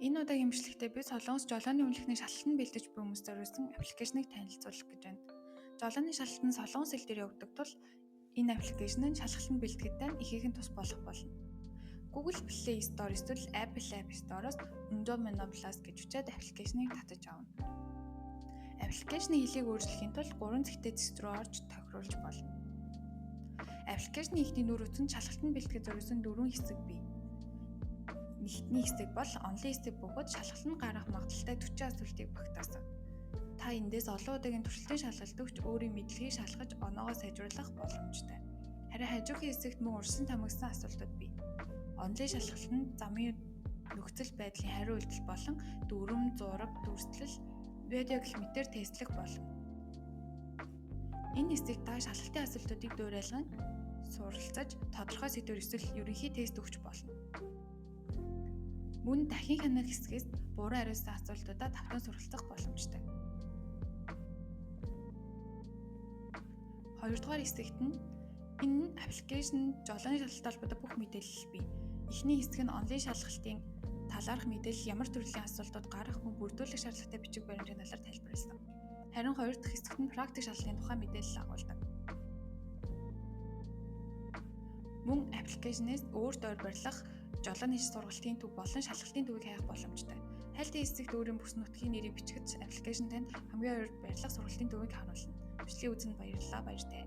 Энэ удаагийн имжлэгтээ би Солонгос жолооны үнэлэхний шалгалтанд бэлдэж буй хүмүүст зориулсан аппликейшнийг танилцуулах гэж байна. Жолооны шалгалт нь солонгос хэл дээр явагддаг тул энэ аппликейшн нь шалгалтанд бэлтгэдэг ихээхэн тус болох болно. Google Play Store эсвэл Apple App Store-оос Undomino Plus гэж үчээд аппликейшнийг татаж авна. Аппликейшны хэлийг өөрчлөхийн тулд 3 цэгтэй зэс рүү орж тохируулж болно. Аппликейшны ихний нүүр утас нь шалгалтанд бэлтгэж зориулсан 4 хэсэг бий. Эхний хэсэг бол онлайн хэсэг бөгөөд шалгалтанд гарах магадaltaй 40 асуултыг багтаасан. Та эндээс олон удаагийн туршилтын шалгалт өгч өөрийн мэдлэгийг шалгаж оноогоо сайжруулах боломжтой. Харин хажуугийн хэсэгт мөн урьдчилан тамгасан асуултууд бий. Онлайн шалгалтанд замын нөхцөл байдлын хариу үйлдэл болон дүрм, зураг, дүрслэл, видео гэх мэтээр тестлэх болно. Энэ хэсэгт та шалгалтын асуултуудыг дуурайлан суралцаж тодорхой сэдвээр эсвэл ерөнхий тест өгч болно. Мөн дахин хянах хэсгээс буруу хариулсан асуултуудаа давтан суралцах боломжтой. Хоёрдугаар хэсэгт нь энэ аппликейшн жолооны шалгалттай холбоотой бүх мэдээлэл бий. Эхний хэсэг нь онлайн шалгалтын талаарх мэдээлэл, ямар төрлийн асуултууд гарах, мөн бүрдүүлэх шаардлагатай бичиг баримтын талаар тайлбарласан. Харин хоёр дахь хэсэгт нь практик шалгалтын тухай мэдээлэл агуулдаг. Мөн аппликейшнээс өөрт ойр барьлах жолооны сургалтын төв болон шалгалтын төвийг хаях боломжтой. Хайлтын хэсэгт өөрийн бүс нутгийн нэрийг бичгэж аппликейшн танд хамгийн ойр барьлах сургалтын төвийг харуулна. Бичлэгийн үзэнд баярлалаа, баяртай.